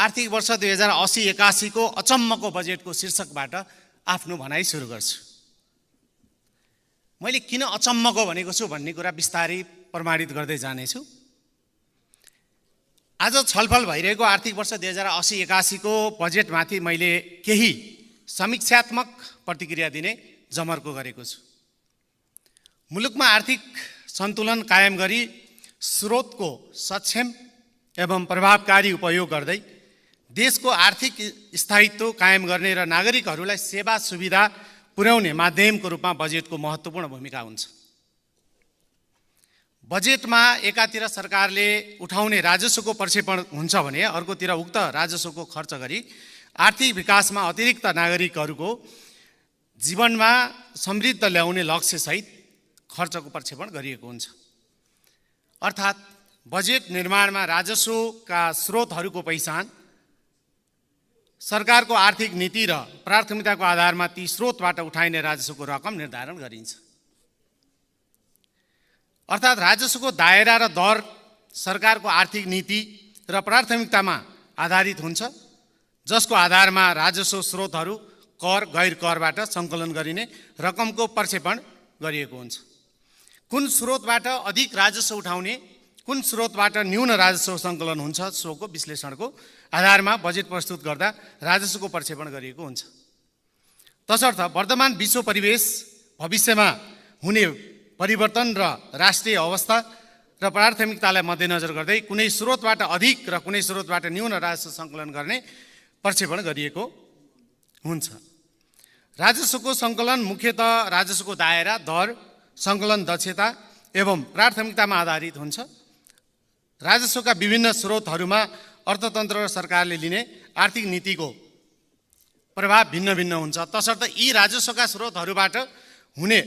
आर्थिक वर्ष 2080-81 को अचम्मको बजेटको शीर्षकबाट आफ्नो भनाइ सुरु गर्छु। मैले किन अचम्मको भनेको छु भन्ने कुरा बिस्तारै प्रमाणित गर्दै जानेछु। आज छलफल भइरहेको आर्थिक वर्ष 2080-81 को बजेटमाथि मैले केही समीक्षात्मक प्रतिक्रिया दिने जमर्को गरेको छु। मुलुकमा आर्थिक सन्तुलन कायम गरी स्रोतको सक्षम एवं प्रभावकारी उपयोग गर्दै देशको आर्थिक स्थायित्व कायम गर्ने र नागरिकहरूलाई सेवा सुविधा पुर्याउने माध्यमको रूपमा बजेटको महत्त्वपूर्ण भूमिका हुन्छ। बजेटमा एकातिर सरकारले उठाउने राजस्वको प्रक्षेपण हुन्छ भने अर्कोतिर उक्त राजस्वको खर्च गरी आर्थिक विकासमा अतिरिक्त नागरिकहरूको जीवनमा समृद्ध ल्याउने लक्ष्यसहित खर्चको प्रक्षेपण गरिएको हुन्छ। अर्थात् बजेट निर्माणमा राजस्वका स्रोतहरूको पहिचान, सरकारको आर्थिक नीति र प्राथमिकताको आधारमा ती स्रोतबाट उठाइने राजस्वको रकम निर्धारण गरिन्छ। अर्थात् राजस्वको दायरा र दर सरकारको आर्थिक नीति र प्राथमिकतामा आधारित हुन्छ, जसको आधारमा राजस्व स्रोतहरू कर गैर करबाट सङ्कलन गरिने रकमको प्रक्षेपण गरिएको हुन्छ। कुन स्रोतबाट अधिक राजस्व उठाउने, कुन स्रोतबाट न्यून राजस्व सङ्कलन हुन्छ सोको विश्लेषणको आधारमा बजेट प्रस्तुत गर्दा राजस्वको प्रक्षेपण गरिएको हुन्छ। तसर्थ वर्तमान विश्व परिवेश, भविष्यमा हुने परिवर्तन र राष्ट्रिय अवस्था र प्राथमिकतालाई मध्यनजर गर्दै कुनै स्रोतबाट अधिक र कुनै स्रोतबाट न्यून राजस्व सङ्कलन गर्ने प्रक्षेपण गरिएको हुन्छ। राजस्वको सङ्कलन मुख्यतः राजस्वको दायरा, दर, सङ्कलन दक्षता एवं प्राथमिकतामा आधारित हुन्छ। राजस्वका विभिन्न स्रोतहरूमा अर्थतन्त्र र सरकारले लिने आर्थिक नीतिको प्रभाव भिन्न भिन्न हुन्छ। तसर्थ यी राजस्वका स्रोतहरूबाट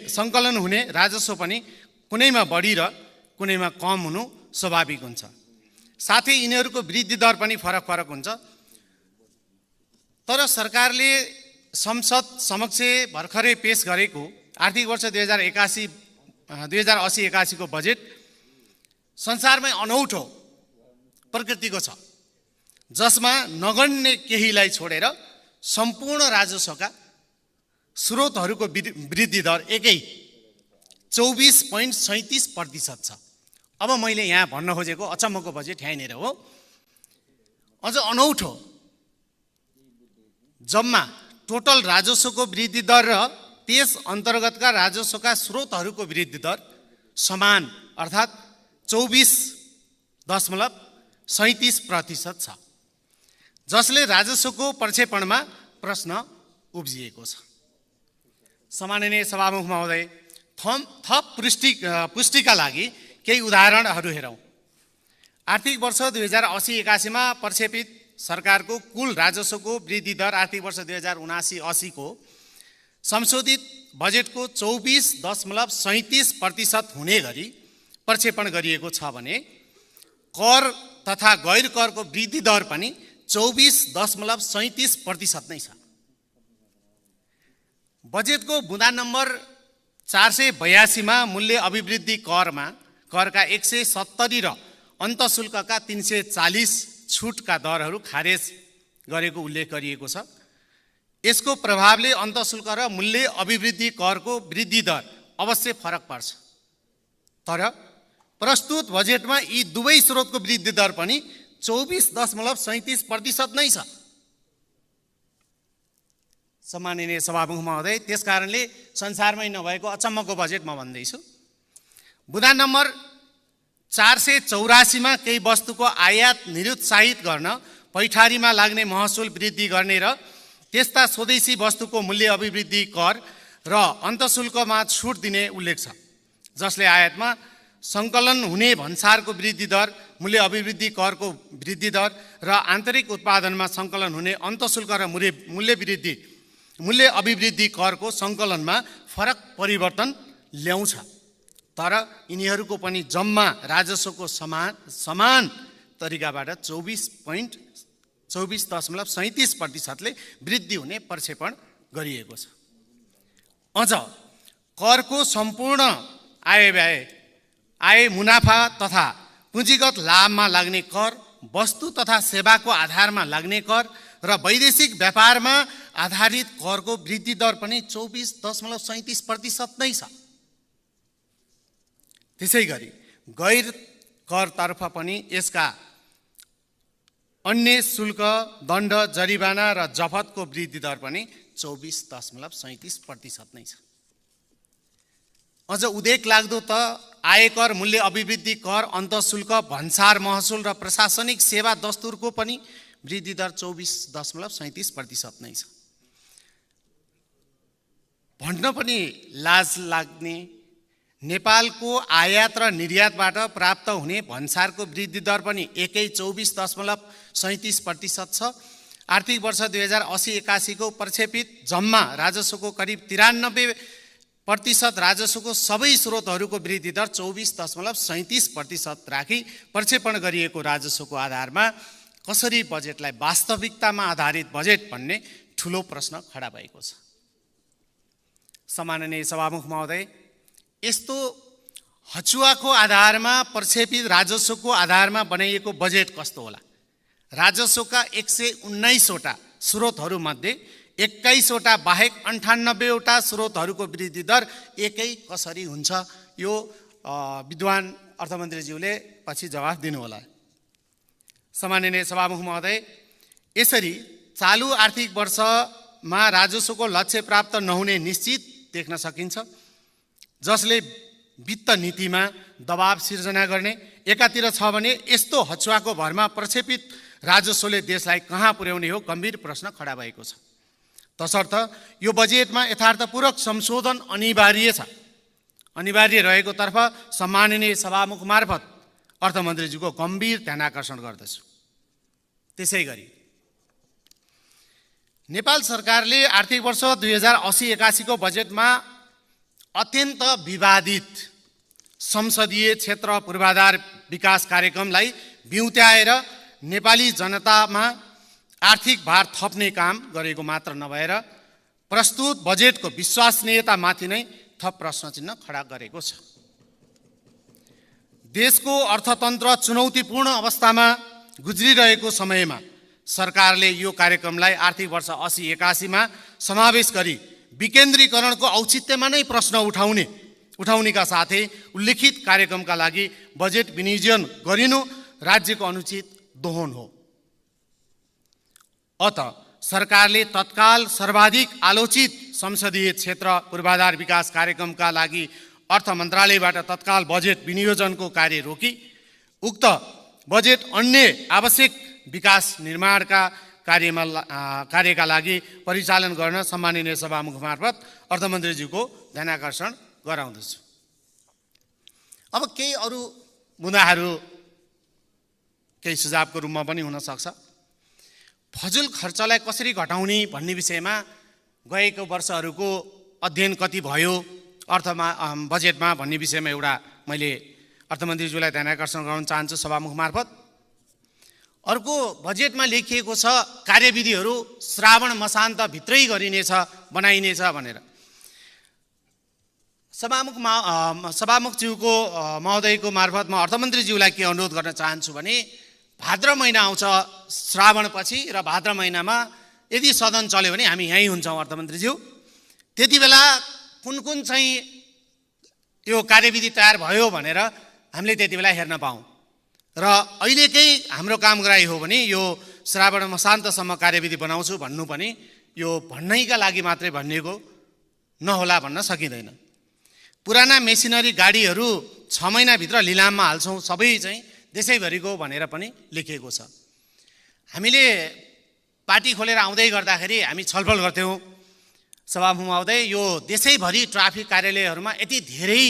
सङ्कलन हुने राजस्व पनि कुनैमा बढी र कुनैमा कम हुनु स्वाभाविक हुन्छ। साथै यिनीहरूको वृद्धि दर पनि फरक फरक हुन्छ। तर सरकारले संसद समक्ष भर्खरै पेश गरेको आर्थिक वर्ष 2080-81 को बजेट संसारमै अनौठो प्रकृतिको छ, जसमा नगण्य केहीलाई छोडेर सम्पूर्ण राजस्वका स्रोतहरूको वृद्धि दर एकै 24.37% छ। अब मैले यहाँ भन्न खोजेको अचम्मको बजेट यहीँनिर हो। अझ अनौठो, जम्मा टोटल राजस्वको वृद्धि दर र त्यस अन्तर्गतका राजस्वका स्रोतहरूको वृद्धि दर समान, अर्थात् 24.37% छ, जसले राजस्वको प्रक्षेपणमा प्रश्न उब्जिएको छ। सम्माननीय सभामुख महोदय, थप पुष्टिका लागि केही उदाहरणहरू हेरौँ। आर्थिक वर्ष 2080-81 मा प्रक्षेपित सरकारको कुल राजस्वको वृद्धि दर आर्थिक वर्ष 2079-80 को संशोधित बजेटको 24.37% हुने गरी प्रक्षेपण गरिएको छ भने कर तथा गैर करको वृद्धि दर पनि 24.37% नै छ। बजेटको बुँदा नम्बर 482 मा मूल्य अभिवृद्धि करका 170 र अन्तशुल्कका 340 छुटका दरहरू खारेज गरेको उल्लेख गरिएको छ। यसको प्रभावले अन्तशुल्क र मूल्य अभिवृद्धि करको वृद्धि दर अवश्य फरक पर्छ। तर प्रस्तुत बजेटमा यी दुवै स्रोतको वृद्धि दर पनि 24.37% नै छ। सम्माननीय सभामुख महोदय, त्यसकारणले संसारमै नभएको अचम्मको बजेट म भन्दैछु। बुँदा नम्बर 484 मा केही वस्तुको आयात निरुत्साहित गर्न पैठारीमा लाग्ने महसुल वृद्धि गर्ने र त्यस्ता स्वदेशी वस्तुको मूल्य अभिवृद्धि कर र अन्तशुल्कमा छुट दिने उल्लेख छ, जसले आयातमा सङ्कलन हुने भन्सारको वृद्धि दर, मूल्य अभिवृद्धि करको वृद्धि दर र आन्तरिक उत्पादनमा सङ्कलन हुने अन्तशुल्क र मूल्य अभिवृद्धि करको सङ्कलनमा फरक परिवर्तन ल्याउँछ। तर यिनीहरूको पनि जम्मा राजस्वको समान तरिकाबाट 24.37% ले वृद्धि हुने प्रक्षेपण गरिएको छ। अझ करको सम्पूर्ण आय मुनाफा तथा पुँजीगत लाभमा लाग्ने कर वस्तु तथा सेवाको आधारमा लाग्ने कर र वैदेशिक व्यापारमा आधारित करको वृद्धि दर पनि 24.37% नै छ। त्यसै गरी गैर करतर्फ पनि यसका अन्य शुल्क, दण्ड, जरिवाना र जफतको वृद्धि दर पनि 24.37% नै छ। अझ उदेक लाग्दो त आयकर, मूल्य अभिवृद्धि कर, अन्तःशुल्क, भन्सार महसुल र प्रशासनिक सेवा दस्तुरको पनि वृद्धि दर 24.37% नै छ। भन्न पनि लाज लाग्ने नेपालको आयात र निर्यातबाट प्राप्त हुने भन्सारको वृद्धि दर पनि एकै 24.37% छ। आर्थिक वर्ष 2080-81 को प्रक्षेपित जम्मा राजस्वको करिब 93% राजस्वको सबै स्रोतहरूको वृद्धि दर 24.37% राखी प्रक्षेपण गरिएको राजस्वको आधारमा कसरी बजेटलाई वास्तविकतामा आधारित बजेट भन्ने ठूलो प्रश्न खडा भएको छ। सम्माननीय सभामुख महोदय, यस्तो हचुवाको आधारमा प्रक्षेपित राजस्वको आधारमा बनाइएको बजेट कस्तो होला? राजस्वका 119 वटा स्रोतहरूमध्ये 21 वटा बाहेक 98 वटा स्रोतहरूको वृद्धि दर एकै कसरी हुन्छ? यो विद्वान अर्थमन्त्रीज्यूले पछि जवाफ दिनुहोला। सम्माननीय सभामुख महोदय, यसरी चालु आर्थिक वर्षमा राजस्वको लक्ष्य प्राप्त नहुने निश्चित देख्न सकिन्छ, जसले वित्त नीतिमा दबाव सिर्जना गर्ने एकातिर छ भने यस्तो हचुवाको भरमा प्रक्षेपित राजस्वले देशलाई कहाँ पुर्याउने हो गम्भीर प्रश्न खडा भएको छ। तसर्थ यो बजेटमा यथार्थपूर्वक संशोधन अनिवार्य छ। अनिवार्य रहेको तर्फ सम्माननीय सभामुख मार्फत अर्थमन्त्रीज्यूको गम्भीर ध्यानाकर्षण गर्दछु। त्यसै गरी नेपाल सरकारले आर्थिक वर्ष 2080-81 को बजेटमा अत्यन्त विवादित संसदीय क्षेत्र पूर्वाधार विकास कार्यक्रमलाई बिउत्याएर नेपाली जनतामा आर्थिक भार थप्ने काम गरेको मात्र नभएर प्रस्तुत बजेटको विश्वसनीयतामाथि नै थप प्रश्न चिन्ह खडा गरेको छ। देशको अर्थतन्त्र चुनौतीपूर्ण अवस्थामा गुज्रिरहेको समयमा सरकारले यो कार्यक्रमलाई आर्थिक वर्ष 80-81 मा समावेश गरी विकेन्द्रीकरणको औचित्यमा नै प्रश्न उठाउनेका साथै उल्लिखित कार्यक्रमका लागि बजेट विनियोजन गरिनु राज्यको अनुचित दोहन हो। अत सरकारले तत्काल सर्वाधिक आलोचित संसदीय क्षेत्र पूर्वाधार विकास कार्यक्रमका लागि अर्थ मन्त्रालयबाट तत्काल बजेट विनियोजनको कार्य रोकी उक्त बजेट अन्य आवश्यक विकास निर्माणका कार्यका लागि परिचालन गर्न सम्माननीय सभामुख मार्फत अर्थमन्त्रीज्यूको ध्यानाकर्षण गराउँदछु। अब केही अरू मुद्दाहरू केही सुझावको रूपमा पनि हुन सक्छ। फजुल खर्चलाई कसरी घटाउने भन्ने विषयमा गएको वर्षहरूको अध्ययन कति भयो बजेटमा भन्ने विषयमा एउटा मैले अर्थमन्त्रीज्यूलाई ध्यानाकर्षण गराउन चाहन्छु सभामुख मार्फत। अर्को बजेटमा लेखिएको छ कार्यविधिहरू श्रावण मसान्तभित्रै बनाइनेछ भनेर। सभामुखज्यूको महोदयको मार्फत म अर्थमन्त्रीज्यूलाई के अनुरोध गर्न चाहन्छु भने भाद्र महिना आउँछ श्रावणपछि र भाद्र महिनामा यदि सदन चल्यो भने हामी यहीँ हुन्छौँ अर्थमन्त्रीज्यू। त्यति बेला कुन चाहिँ यो कार्यविधि तयार भयो भनेर हामीले त्यति बेला हेर्न पाऊँ र अहिलेकै हाम्रो काम गराइ हो भने यो श्रावण मसान्तसम्म कार्यविधि बनाउँछु भन्नु पनि यो भन्नैका लागि मात्रै भनिएको नहोला भन्न सकिँदैन। पुराना मेसिनरी गाडीहरू 6 महिनाभित्र लिलाममा हाल्छौँ सबै चाहिँ देशैभरिको भनेर पनि लेखिएको छ। हामीले पार्टी खोलेर आउँदै गर्दाखेरि हामी छलफल गर्थ्यौँ सभामुख महोदय, यो देशैभरि ट्राफिक कार्यालयहरूमा यति धेरै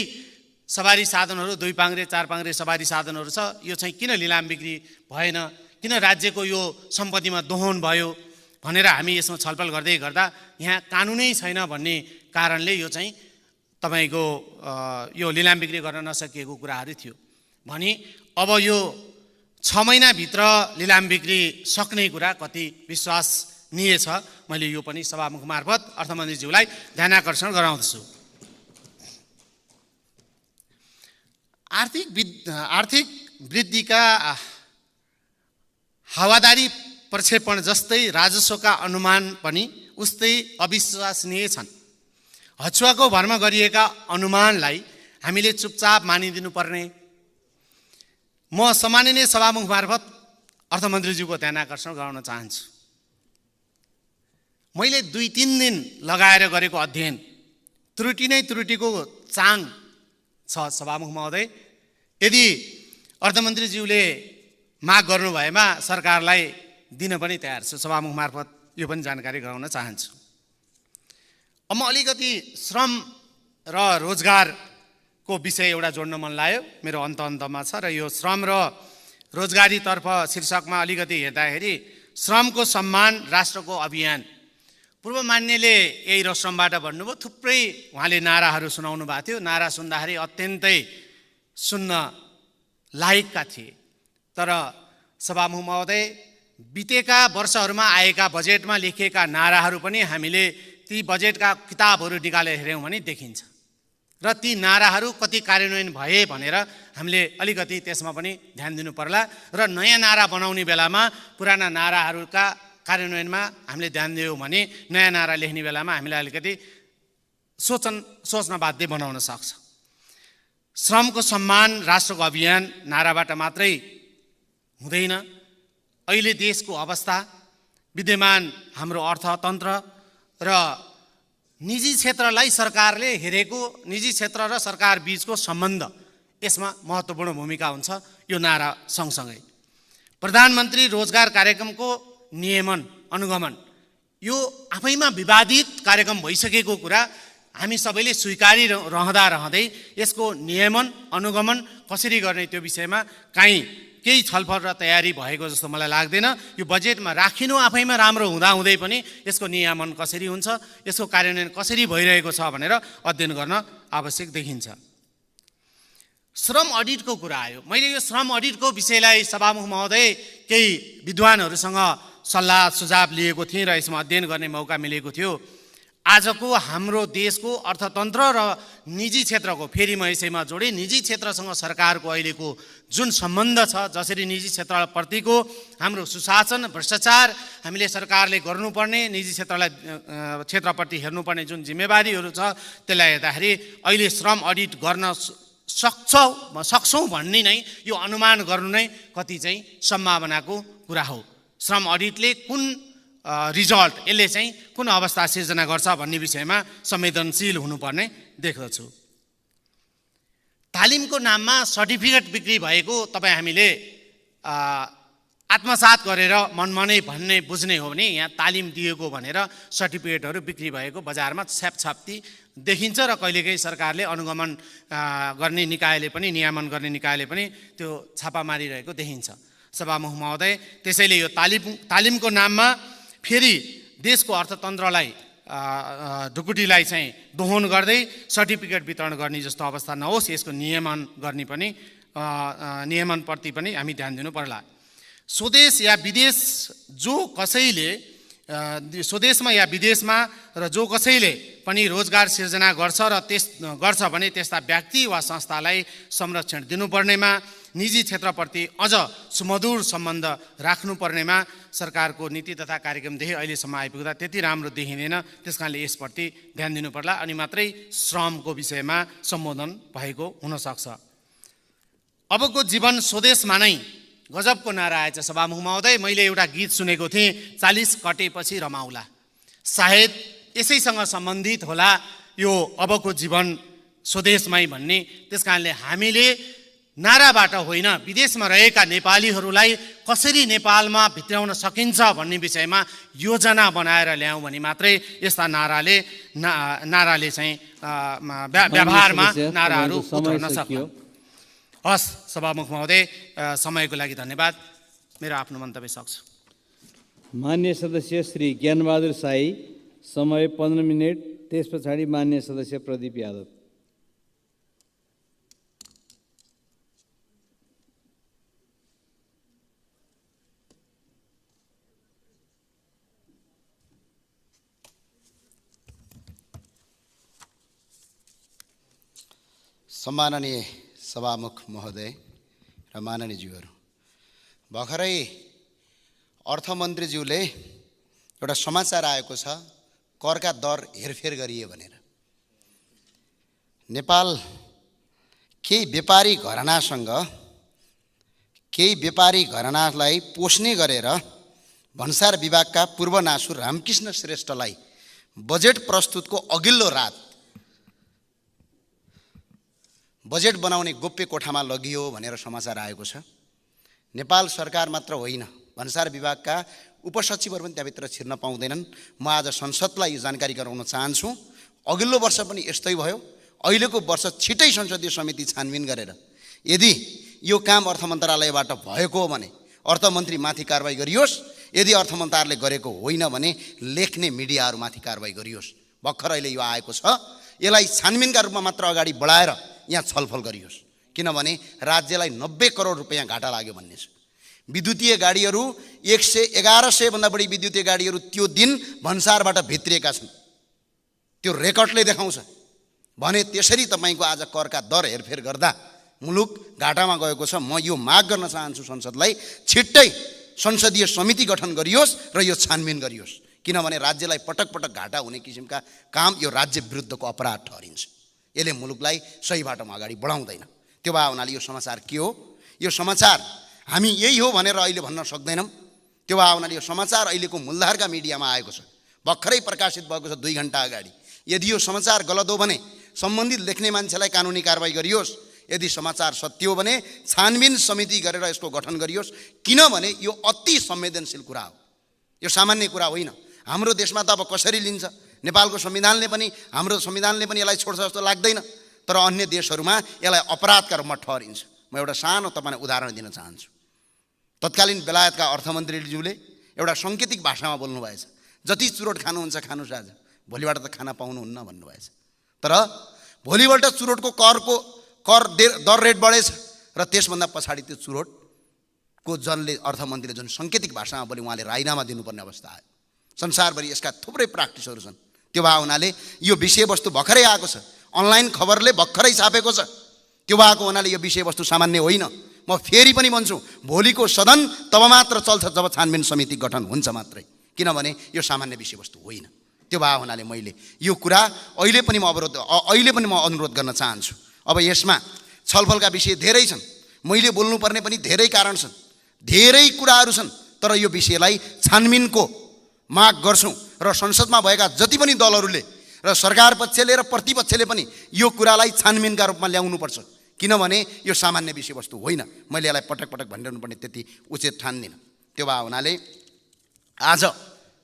सवारी साधनहरू 2 पाङ्ग्रे 4 पाङ्ग्रे सवारी साधनहरू छ, यो चाहिँ किन लिलाम बिक्री भएन, किन राज्यको यो सम्पत्तिमा दोहन भयो भनेर हामी यसमा छलफल गर्दै गर्दा यहाँ कानुनै छैन भन्ने कारणले यो चाहिँ तपाईको यो लिलाम बिक्री गर्न नसकिएको कुराहरू थियो भने अब यो 6 महिनाभित्र लिलाम बिक्री सक्ने कुरा कति विश्वसनीय छ, मैले यो पनि सभामुख मार्फत अर्थमन्त्रीज्यूलाई ध्यानाकर्षण गराउँदछु। आर्थिक वृद्धिका हावादारी प्रक्षेपण जस्तै राजस्वका अनुमान पनि उस्तै अविश्वसनीय छन्। हचुवाको भरमा गरिएका अनुमानलाई हामीले चुपचाप मानिदिनु पर्ने। म सम्माननीय सभामुख मार्फत अर्थमन्त्रीज्यूको ध्यान आकर्षण गराउन चाहन्छु। मैले 2-3 दिन लगाएर गरेको अध्ययन त्रुटि नै त्रुटिको चाङ छ सभामुख महोदय। यदि अर्थमन्त्रीज्यूले माग गर्नु भएमा सरकारलाई दिन पनि तयार छु। सभामुख मार्फत यो पनि जानकारी गराउन चाहन्छु। अब म अलिकति श्रम र रोजगारको विषय एउटा जोड्न मन लाग्यो, मेरो अन्तमा छ। र यो श्रम र रोजगारीतर्फ शीर्षकमा अलिकति हेर्दाखेरि श्रमको सम्मान राष्ट्रको अभियान, पूर्व मान्यले यही रश्रमबाट भन्नुभयो। थुप्रै उहाँले नाराहरू सुनाउनु भएको थियो। नारा सुन्दाखेरि अत्यन्तै सुन्न लायकका थिए। तर सभामुख महोदय, बितेका वर्षहरूमा आएका बजेटमा लेखिएका नाराहरू पनि हामीले ती बजेटका किताबहरू निकालेर हेऱ्यौँ भने देखिन्छ। र ती नाराहरू कति कार्यान्वयन भए भनेर हामीले अलिकति त्यसमा पनि ध्यान दिनु पर्ला। र नयाँ नारा बनाउने बेलामा पुराना नाराहरूका कार्यान्वयनमा हामीले ध्यान दियौँ भने नयाँ नारा लेख्ने बेलामा हामीलाई अलिकति सोच्न बाध्य बनाउन सक्छ। श्रमको सम्मान राष्ट्रको अभियान नाराबाट मात्रै हुँदैन। अहिले देशको अवस्था, विद्यमान हाम्रो अर्थतन्त्र र निजी क्षेत्रलाई सरकारले हेरेको, निजी क्षेत्र र सरकार बीचको सम्बन्ध, यसमा महत्त्वपूर्ण भूमिका हुन्छ यो नारा सँगसँगै। प्रधानमन्त्री रोजगार कार्यक्रमको नियमन अनुगमन यो आफैमा विवादित कार्यक्रम भइसकेको कुरा हामी सबैले स्वीकारी रहँदै यसको नियमन अनुगमन कसरी गर्ने त्यो विषयमा केही छलफल र तयारी भएको जस्तो मलाई लाग्दैन। यो बजेटमा राखिनु आफैमा राम्रो हुँदै पनि यसको नियमन कसरी हुन्छ, यसको कार्यान्वयन कसरी भइरहेको छ भनेर अध्ययन गर्न आवश्यक देखिन्छ। श्रम अडिटको कुरा आयो। मैले यो श्रम अडिटको विषयलाई सभामुख महोदय केही विद्वानहरूसँग सल्लाह सुझाव लिएको थिएँ र यसमा अध्ययन गर्ने मौका मिलेको थियो। आजको हाम्रो देशको अर्थतन्त्र र निजी क्षेत्रको, फेरि म यसैमा जोडेँ, निजी क्षेत्रसँग सरकारको अहिलेको जुन सम्बन्ध छ, जसरी निजी क्षेत्रप्रतिको हाम्रो सुशासन, भ्रष्टाचार हामीले सरकारले गर्नुपर्ने, निजी क्षेत्रप्रति हेर्नुपर्ने जुन जिम्मेवारीहरू छ, त्यसलाई हेर्दाखेरि अहिले श्रम अडिट गर्न सक्छौँ भन्ने नै, यो अनुमान गर्नु नै कति चाहिँ सम्भावनाको कुरा हो। श्रम अडिटले कुन रिजल्ट, यसले चाहिँ कुन अवस्था सिर्जना गर्छ भन्ने विषयमा संवेदनशील हुनुपर्ने देख्दछु। तालिमको नाममा सर्टिफिकेट बिक्री भएको तपाईँ हामीले आत्मसात गरेर मनमा नै भन्ने बुझ्ने हो भने यहाँ तालिम दिएको भनेर सर्टिफिकेटहरू बिक्री भएको बजारमा छ्यापछाप्ती देखिन्छ र कहिलेकाहीँ सरकारले अनुगमन गर्ने निकायले पनि, नियमन गर्ने निकायले पनि त्यो छापा मारिरहेको देखिन्छ सभामुख महोदय। त्यसैले यो तालिमको नाममा फेरि देशको अर्थतन्त्रलाई ढुकुटीलाई चाहिँ दोहन गर्दै सर्टिफिकेट वितरण गर्ने जस्तो अवस्था नहोस्, यसको नियमन गर्ने पनि, नियमनप्रति पनि हामी ध्यान दिनु पर्ला। स्वदेश या विदेश जो कसैले, स्वदेशमा या विदेशमा र जो कसैले पनि रोजगार सिर्जना गर्छ भने त्यस्ता व्यक्ति वा संस्थालाई संरक्षण दिनुपर्नेमा, निजी क्षेत्रप्रति अझ सुमधुर सम्बन्ध राख्नुपर्नेमा सरकारको नीति तथा कार्यक्रमदेखि अहिलेसम्म आइपुग्दा त्यति राम्रो देखिँदैन। त्यसकारणले यसप्रति ध्यान दिनु पर्ला, अनि मात्रै श्रमको विषयमा सम्बोधन भएको हुनसक्छ। अबको जीवन स्वदेशमा नै गजबको नारा आएछ सभामुख महोदय। मैले एउटा गीत सुनेको थिएँ, 40 कटेपछि रमाउला। सायद यसैसँग सम्बन्धित होला यो अबको जीवन स्वदेशमै भन्ने। त्यसकारणले हामीले नाराबाट होइन, विदेशमा रहेका नेपालीहरूलाई कसरी नेपालमा भित्राउन सकिन्छ भन्ने विषयमा योजना बनाएर ल्याउँ भने मात्रै यस्ता नाराले चाहिँ व्यवहारमा नाराहरू उत्रन सक्छ। हस् सभामुख महोदय, समयको लागि धन्यवाद। मेरो आफ्नो मन्तव्य सक्छु। मान्य सदस्य श्री ज्ञानबहादुर साई, समय 15 मिनट। त्यस पछाडि मान्य सदस्य प्रदीप यादव। सम्माननीय सभामुख महोदय र माननीयज्यूहरू, भर्खरै अर्थमन्त्रीज्यूले एउटा समाचार आएको छ, करका दर हेरफेर गरिए भनेर। नेपाल केही व्यापारी घरानालाई पोष्ने गरेर भन्सार विभागका पूर्व नासु रामकृष्ण श्रेष्ठलाई बजेट प्रस्तुतको अघिल्लो रात बजेट बनाउने गोप्य कोठामा लगियो भनेर समाचार आएको छ। नेपाल सरकार मात्र होइन, भन्सार विभागका उपसचिवहरू पनि त्यहाँभित्र छिर्न पाउँदैनन्। म आज संसदलाई यो जानकारी गराउन चाहन्छु। अघिल्लो वर्ष पनि यस्तै भयो। अहिलेको वर्ष छिटै संसदीय समिति छानबिन गरेर यदि यो काम अर्थ मन्त्रालयबाट भएको हो भने अर्थमन्त्रीमाथि कारबाही गरियोस्, यदि अर्थ मन्त्रालयले गरेको होइन भने लेख्ने मिडियाहरूमाथि कारबाही गरियोस्। भर्खर अहिले यो आएको छ, यसलाई छानबिनका रूपमा मात्र अगाडि बढाएर यहाँ छलफल गरियोस्, किनभने राज्यलाई 90 करोड रुपैयाँ घाटा लाग्यो भन्ने छ। विद्युतीय गाडीहरू 1100 भन्दा बढी विद्युतीय गाडीहरू त्यो दिन भन्सारबाट भित्रिएका छन्, त्यो रेकर्डले देखाउँछ भने त्यसरी तपाईको आज करका दर हेरफेर गर्दा मुलुक घाटामा गएको छ। म यो माग गर्न चाहन्छु संसदलाई, छिट्टै संसदीय समिति गठन गरियोस् र यो छानबिन गरियोस्, किनभने राज्यलाई पटक पटक घाटा हुने किसिमका काम यो राज्य विरुद्धको अपराध ठहरिन्छ। यसले मुलुकलाई सही बाटोमा अगाडि बढाउँदैन। त्यो भए हुनाले यो समाचार के हो? यो समाचार हामी यही हो भनेर अहिले भन्न सक्दैनौँ। त्यो भए हुनाले यो समाचार अहिलेको मूलधारका मिडियामा आएको छ, भर्खरै प्रकाशित भएको छ 2 घण्टा अगाडि। यदि यो समाचार गलत हो भने सम्बन्धित लेख्ने मान्छेलाई कानुनी कारबाही गरियोस्, यदि समाचार सत्य हो भने छानबिन समिति गरेर यसको गठन गरियोस्, किनभने यो अति संवेदनशील कुरा हो, यो सामान्य कुरा होइन। हाम्रो देशमा त अब कसरी लिन्छ, नेपालको संविधानले पनि, हाम्रो संविधानले पनि यसलाई छोड्छ जस्तो लाग्दैन, तर अन्य देशहरूमा यसलाई अपराधका रूपमा ठहरिन्छ। म एउटा सानो तपाईँलाई उदाहरण दिन चाहन्छु। तत्कालीन बेलायतका अर्थमन्त्रीज्यूले एउटा सङ्केतिक भाषामा बोल्नुभएछ, जति चुरोट खानुहुन्छ खानुहोस्, आज भोलिबाट त खाना पाउनुहुन्न भन्नुभएछ। तर भोलिबाट चुरोटको कर दर रेट बढेछ र त्यसभन्दा पछाडि त्यो चुरोटको जनले अर्थमन्त्रीले जुन सङ्केतिक भाषामा बोले उहाँले राजीनामा दिनुपर्ने अवस्था आयो। संसारभरि यसका थुप्रै प्र्याक्टिसहरू छन्। त्यो भए हुनाले यो विषयवस्तु भर्खरै आएको छ, अनलाइन खबरले भर्खरै छापेको छ। त्यो भएको हुनाले यो विषयवस्तु सामान्य होइन। म फेरि पनि भन्छु, भोलिको सदन तब मात्र चल्छ जब छानबिन समिति गठन हुन्छ मात्रै, किनभने यो सामान्य विषयवस्तु होइन। त्यो भए हुनाले मैले यो कुरा अहिले पनि म अनुरोध गर्न चाहन्छु। अब यसमा छलफलका विषय धेरै छन्, मैले बोल्नुपर्ने पनि धेरै कारण छन्, धेरै कुराहरू छन्, तर यो विषयलाई छानबिनको माग गर्छौँ र संसदमा भएका जति पनि दलहरूले र सरकार पक्षले र प्रतिपक्षले पनि यो कुरालाई छानबिनका रूपमा ल्याउनुपर्छ, किनभने यो सामान्य विषयवस्तु होइन। मैले यसलाई पटक पटक भनिरहनुपर्ने त्यति उचित ठान्दिनँ। त्यो भए हुनाले आज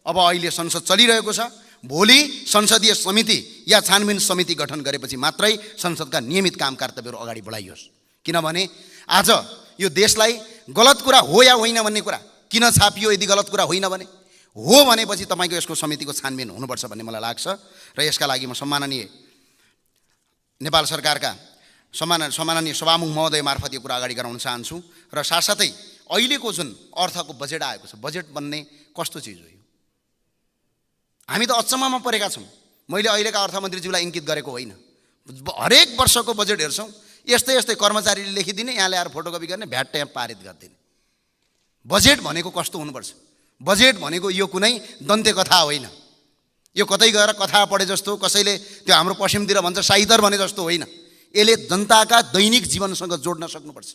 अब अहिले संसद चलिरहेको छ, भोलि संसदीय समिति या छानबिन समिति गठन गरेपछि मात्रै संसदका नियमित काम कर्तव्यहरू अगाडि बढाइयोस्, किनभने आज यो देशलाई गलत कुरा हो या होइन भन्ने कुरा किन छापियो? यदि गलत कुरा होइन भने हो भनेपछि तपाईँको यसको समितिको छानबिन हुनुपर्छ भन्ने मलाई लाग्छ। र यसका लागि म सम्माननीय नेपाल सरकारका सम्माननीय सभामुख महोदय मार्फत यो कुरा अगाडि गराउन चाहन्छु। र साथसाथै अहिलेको जुन अर्थको बजेट आएको छ, बजेट बन्ने कस्तो चिज हो यो? हामी त अचम्ममा परेका छौँ। मैले अहिलेका अर्थमन्त्रीज्यूलाई इङ्कित गरेको होइन, हरेक वर्षको बजेट हेर्छौँ, यस्तै यस्तै कर्मचारीले लेखिदिने, यहाँ ल्याएर फोटोकपी गर्ने, भ्याट यहाँ पारित गरिदिने। बजेट भनेको कस्तो हुनुपर्छ? बजेट भनेको यो कुनै दन्ते कथा होइन, यो कतै गएर कथा पढे जस्तो, कसैले त्यो हाम्रो पश्चिमतिर भन्छ साहित्य भने जस्तो होइन। यसले जनताका दैनिक जीवनसँग जोड्न सक्नुपर्छ।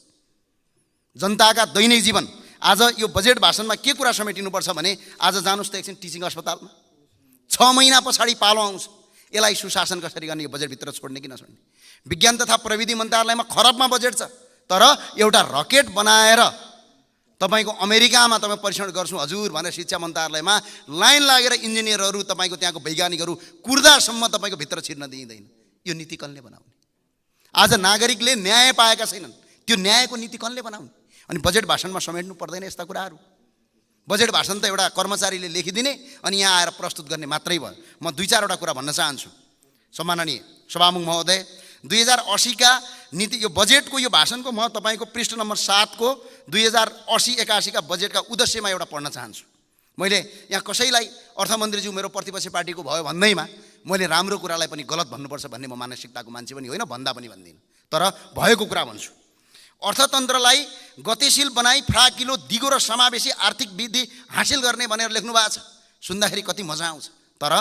जनताका दैनिक जीवन। आज यो बजेट भाषणमा के कुरा समेटिनुपर्छ भने, आज जानुहोस् त एकछिन टिचिङ अस्पतालमा 6 महिना पछाडि पालो आउँछ, यसलाई सुशासन कसरी गर्ने, यो बजेटभित्र छोड्ने कि नछोड्ने। विज्ञान तथा प्रविधि मन्त्रालयमा खरबमा बजेट छ, तर एउटा रकेट बनाएर तपाईको अमेरिकामा तपाईँ परीक्षण गर्छु हजुर भनेर शिक्षा मन्त्रालयमा लाइन लागेर इन्जिनियरहरू, तपाईँको त्यहाँको वैज्ञानिकहरू कुर्दासम्म तपाईँको भित्र छिर्न दिइँदैन। यो नीति कसले बनाउने? आज नागरिकले न्याय पाएका छैनन्, त्यो न्यायको नीति कसले बनाउने? अनि बजेट भाषणमा समेट्नु पर्दैन यस्ता कुराहरू। बजेट भाषण त एउटा कर्मचारीले लेखिदिने अनि यहाँ आएर प्रस्तुत गर्ने मात्रै भयो। म 2-4 वटा कुरा भन्न चाहन्छु। सम्माननीय सभामुख महोदय, 2080 का नीति, यो बजेटको यो भाषणको म तपाईँको पृष्ठ नम्बर 7 को 2080-81 का बजेटका उद्देश्यमा एउटा पढ्न चाहन्छु। मैले यहाँ कसैलाई अर्थमन्त्रीज्यू मेरो प्रतिपक्षी पार्टीको भयो भन्दैमा मैले राम्रो कुरालाई पनि गलत भन्नुपर्छ भन्ने म मानसिकताको मान्छे पनि होइन, भन्दा पनि भन्दिनँ, तर भएको कुरा भन्छु। अर्थतन्त्रलाई गतिशील बनाई फराकिलो दिगो र समावेशी आर्थिक वृद्धि हासिल गर्ने भनेर लेख्नु भएको छ। सुन्दाखेरि कति मजा आउँछ। तर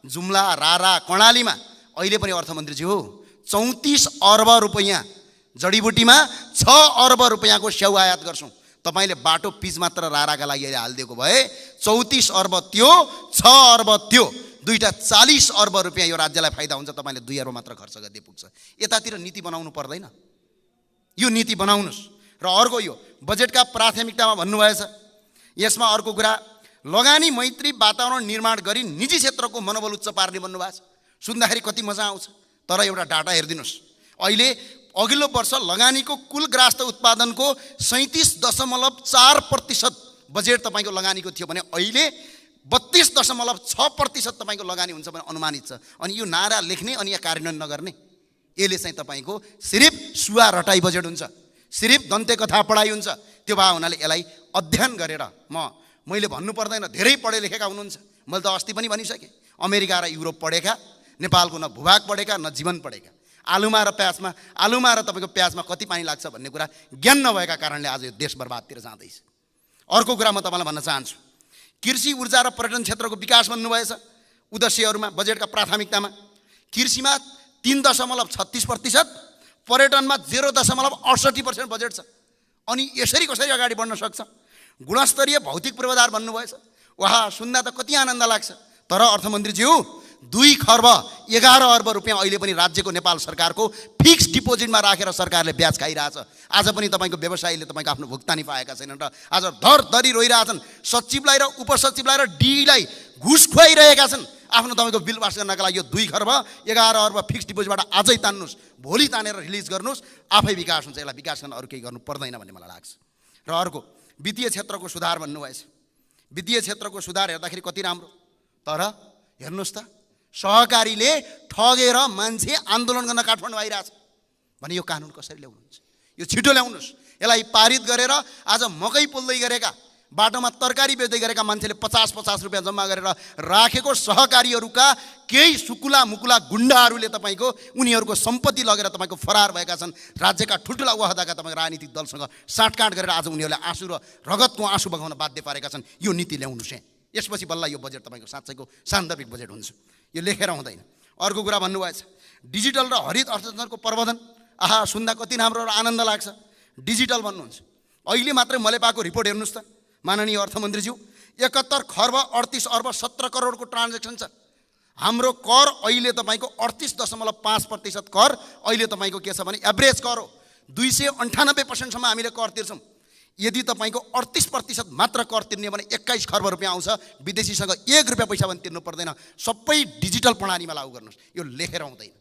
जुम्ला, रारा, कर्णालीमा अहिले पनि अर्थमन्त्रीज्यू 34 अर्ब रुपैयाँ जडीबुटीमा 6 अर्ब रुपैयाँको स्याउ आयात गर्छौँ। तपाईँले बाटो पिच मात्र राराका लागि अहिले हालिदिएको भए 34 अर्ब त्यो, 6 अर्ब त्यो, दुईटा 40 अर्ब रुपैयाँ यो राज्यलाई फाइदा हुन्छ। तपाईँले 2 अर्ब मात्र खर्च गरिदिए पुग्छ। यतातिर नीति बनाउनु पर्दैन। यो नीति बनाउनुहोस्। र अर्को यो बजेटका प्राथमिकतामा भन्नुभएछ, यसमा अर्को कुरा लगानी मैत्री वातावरण निर्माण गरी निजी क्षेत्रको मनोबल उच्च पार्ने भन्नुभएको छ। सुन्दाखेरि कति मजा आउँछ। तर एउटा डाटा हेरिदिनुहोस्। अहिले अघिल्लो वर्ष लगानीको कुल ग्राहस्थ उत्पादनको 37.4% बजेट तपाईँको लगानीको थियो भने अहिले 32.6% तपाईँको लगानी हुन्छ भने अनुमानित छ। अनि यो नारा लेख्ने अनि यहाँ कार्यान्वयन नगर्ने, यसले चाहिँ तपाईँको सिर्फ सुवा रटाई बजेट हुन्छ, सिर्फ दन्ते कथा पढाइ हुन्छ। त्यो भए हुनाले यसलाई अध्ययन गरेर मैले भन्नु पर्दैन, धेरै पढे लेखेका हुनुहुन्छ। मैले त अस्ति पनि भनिसकेँ, अमेरिका र युरोप पढेका, नेपालको न भूभाग पढेका न जीवन पढेका। आलुमा र तपाईँको प्याजमा कति पानी लाग्छ भन्ने कुरा ज्ञान नभएका कारणले आज यो देश बर्बादतिर जाँदैछ। अर्को कुरा म तपाईँलाई भन्न चाहन्छु, कृषि, ऊर्जा र पर्यटन क्षेत्रको विकास भन्नुभएछ उद्देश्यहरूमा बजेटका प्राथमिकतामा। कृषिमा 3.36%, पर्यटनमा 0.68% बजेट छ। अनि यसरी कसरी अगाडि बढ्न सक्छ? गुणस्तरीय भौतिक पूर्वाधार भन्नुभएछ। वाह, सुन्दा त कति आनन्द लाग्छ। तर अर्थमन्त्रीज्यू 2 खर्ब 11 अर्ब रुपियाँ अहिले पनि राज्यको नेपाल सरकारको फिक्स डिपोजिटमा राखेर सरकारले ब्याज खाइरहेछ। आज पनि तपाईँको व्यवसायीले तपाईँको आफ्नो भुक्तानी पाएका छैनन् र आज धरधरी रोइरहेछन्। सचिवलाई र उपसचिवलाई र डीलाई घुस खुवाइरहेका छन् आफ्नो तपाईँको बिल पास गर्नका लागि। यो 2 खर्ब 11 अर्ब फिक्स डिपोजिटबाट आजै तान्नुहोस्, भोलि तानेर रिलिज गर्नुहोस्, आफै विकास हुन्छ। यसलाई विकास गर्न अरू केही गर्नु पर्दैन भन्ने मलाई लाग्छ। र अर्को वित्तीय क्षेत्रको सुधार भन्नुभएछ। वित्तीय क्षेत्रको सुधार हेर्दाखेरि कति राम्रो। तर हेर्नुहोस् त, सहकारीले ठगेर मान्छे आन्दोलन गर्न काठमाडौँ आइरहेछ भने यो कानुन कसरी ल्याउनुहुन्छ? यो छिटो ल्याउनुहोस्। यसलाई पारित गरेर आज मकै पोल्दै गरेका, बाटोमा तरकारी बेच्दै गरेका मान्छेले 50-50 रुपियाँ जम्मा गरेर राखेको सहकारीहरूका केही सुकुला मुकुला गुन्डाहरूले तपाईँको उनीहरूको सम्पत्ति लगेर तपाईँको फरार भएका छन्। राज्यका ठुल्ठुला वहदाका तपाईँको राजनीतिक दलसँग साँठगाँठ गरेर आज उनीहरूले आँसु र रगतको आँसु बगाउन बाध्य पारेका छन्। यो नीति ल्याउनुहोस्। यसपछि बल्ल यो बजेट तपाईँको साँच्चैको सान्दर्भिक बजेट हुन्छ। यो लेखेर हुँदैन। अर्को कुरा भन्नुभएछ डिजिटल र हरित अर्थतन्त्रको प्रवर्धन। आहा, सुन्दा कति राम्रो र आनन्द लाग्छ। डिजिटल भन्नुहुन्छ। अहिले मात्रै मैले पाएको रिपोर्ट हेर्नुहोस् त माननीय अर्थमन्त्रीज्यू, 71 खर्ब 38 अर्ब 17 करोडको ट्रान्जेक्सन छ। हाम्रो कर अहिले तपाईँको 38.5% कर अहिले तपाईँको के छ भने एभरेज कर हो। 298% हामीले कर तिर्छौँ। यदि तपाईँको 38% मात्र कर तिर्ने भने 21 खर्ब रुपियाँ आउँछ। विदेशीसँग 1 रुपियाँ पैसा पनि तिर्नु पर्दैन। सबै डिजिटल प्रणालीमा लागू गर्नुहोस्। यो लेखेर हुँदैन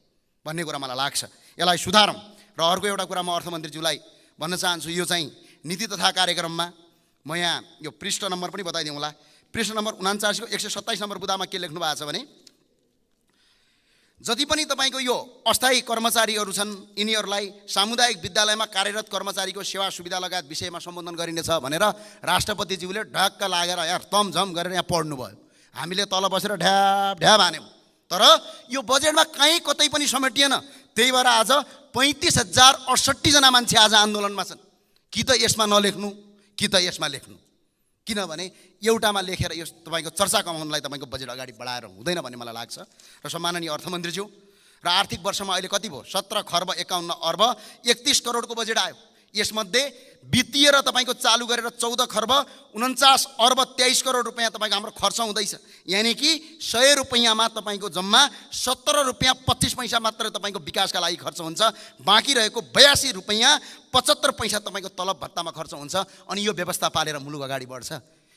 भन्ने कुरा मलाई लाग्छ। यसलाई सुधारौँ। र अर्को एउटा कुरा म अर्थमन्त्रीज्यूलाई भन्न चाहन्छु, यो चाहिँ नीति तथा कार्यक्रममा म यहाँ यो पृष्ठ नम्बर पनि बताइदिउँ होला। पृष्ठ नम्बर 49 को 127 नम्बर बुदामा के लेख्नु भएको छ भने, जति पनि तपाईँको यो अस्थायी कर्मचारीहरू छन् यिनीहरूलाई सामुदायिक विद्यालयमा कार्यरत कर्मचारीको सेवा सुविधा लगायत विषयमा सम्बोधन गरिनेछ भनेर राष्ट्रपतिज्यूले ढक्क लागेर यहाँ तमझम गरेर यहाँ पढ्नुभयो। हामीले तल बसेर ढ्याप ढ्याप हान्यौँ। तर यो बजेटमा कहीँ कतै पनि समेटिएन। त्यही भएर आज 35,068 जना मान्छे आज आन्दोलनमा छन्। कि त यसमा नलेख्नु कि त यसमा लेख्नु। किनभने एउटामा लेखेर यो तपाईँको चर्चा कमाउनलाई तपाईँको बजेट अगाडि बढाएर हुँदैन भन्ने मलाई लाग्छ। र सम्माननीय अर्थमन्त्रीज्यू, र आर्थिक वर्षमा अहिले कति भयो? 17 खर्ब 51 अर्ब 31 करोडको बजेट आयो। यसमध्ये वित्तीय र तपाईँको चालु गरेर 14 खर्ब 49 अर्ब 23 करोड रुपियाँ तपाईँको हाम्रो खर्च हुँदैछ। यानि कि 100 रुपियाँमा तपाईँको जम्मा 17 रुपियाँ 25 पैसा मात्र तपाईँको विकासका लागि खर्च हुन्छ। बाँकी रहेको 82 रुपियाँ 75 पैसा तपाईँको तलब भत्तामा खर्च हुन्छ। अनि यो व्यवस्था पालेर मुलुक अगाडि बढ्छ।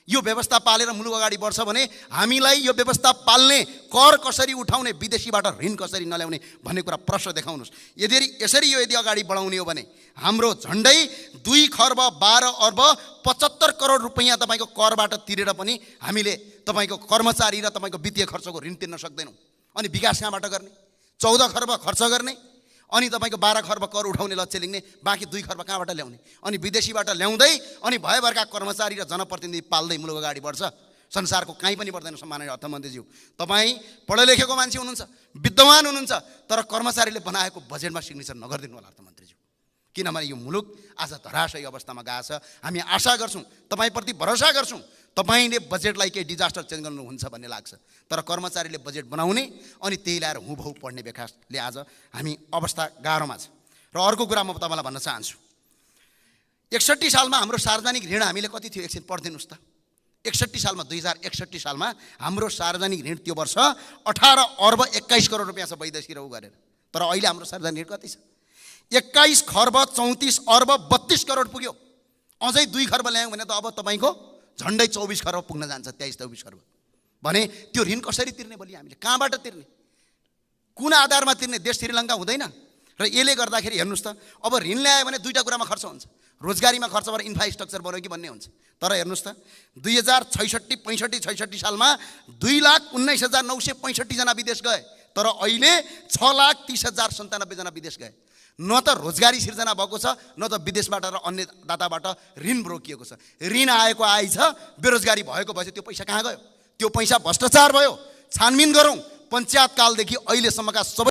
यो व्यवस्था पालेर मुलुक अगाडि बढ्छ भने हामीलाई यो व्यवस्था पाल्ने, कर कसरी उठाउने, विदेशीबाट ऋण कसरी नल्याउने भन्ने कुरा प्रश्न देखाउनुहोस्। यसरी यदि अगाडि बढाउने हो भने हाम्रो झन्डै 2 खर्ब 12 अर्ब 75 करोड रुपियाँ तपाईँको करबाट तिरेर पनि हामीले तपाईँको कर्मचारी र तपाईँको वित्तीय खर्चको ऋण तिर्न सक्दैनौँ। अनि विकास कहाँबाट गर्ने? 14 खर्ब खर्च गर्ने अनि तपाईँको 12 खर्ब कर उठाउने लक्ष्य लिने, बाँकी 2 खर्ब कहाँबाट ल्याउने? अनि विदेशीबाट ल्याउँदै अनि भयभरका कर्मचारी र जनप्रतिनिधि पाल्दै मुलुक अगाडि बढ्छ। संसारको कहीँ पनि पर्दैन। सम्माननीय अर्थमन्त्रीज्यू, तपाईँ पढे लेखेको मान्छे हुनुहुन्छ, विद्वान हुनुहुन्छ, तर कर्मचारीले बनाएको बजेटमा सिग्नेचर नगरिदिनु होला अर्थमन्त्रीज्यू। किनभने यो मुलुक आज धराशयी अवस्थामा गएको छ। हामी आशा गर्छौँ, तपाईँप्रति भरोसा गर्छौँ, तपाईँले बजेटलाई केही डिजास्टर चेन्ज गर्नुहुन्छ भन्ने लाग्छ। तर कर्मचारीले बजेट बनाउने अनि त्यही ल्याएर हुँभौ पढ्ने बेखासले आज हामी अवस्था गाह्रोमा छ। र अर्को कुरा म तपाईँलाई भन्न चाहन्छु, 61 सालमा हाम्रो सार्वजनिक ऋण हामीले कति थियो एकछिन पढिदिनुहोस् त। 61 सालमा 2061 सालमा हाम्रो सार्वजनिक ऋण त्यो वर्ष 18 अर्ब 21 करोड रुपियाँ छ वैदेशिक रौ गरेर। तर अहिले हाम्रो सार्वजनिक ऋण कति छ? 21 खर्ब 34 अर्ब 32 करोड पुग्यो। अझै 2 खर्ब ल्यायौँ भने त अब तपाईँको झन्डै 24 खर्ब पुग्न जान्छ, 23-24 खर्ब। भने त्यो ऋण कसरी तिर्ने? भोलि हामीले कहाँबाट तिर्ने, कुन आधारमा तिर्ने? देश श्रीलङ्का हुँदैन। र यसले गर्दाखेरि हेर्नुहोस् त, अब ऋण ल्यायो भने दुईवटा कुरामा खर्च हुन्छ, रोजगारीमा खर्च भएर इन्फ्रास्ट्रक्चर बन्यो कि भन्ने हुन्छ। तर हेर्नुहोस् त 2065 सालमा 2,19,965 जना विदेश गए, तर अहिले 6,30,097 जना विदेश गए। न त रोजगारी सिर्जना भएको छ, न त विदेशबाट र अन्य दाताबाट ऋण रोकिएको छ। ऋण आएको आइ छ, बेरोजगारी भएको भएछ, त्यो पैसा कहाँ गयो? त्यो पैसा भ्रष्टाचार भयो। छानबिन गरौँ, पञ्चायत कालदेखि अहिलेसम्मका सबै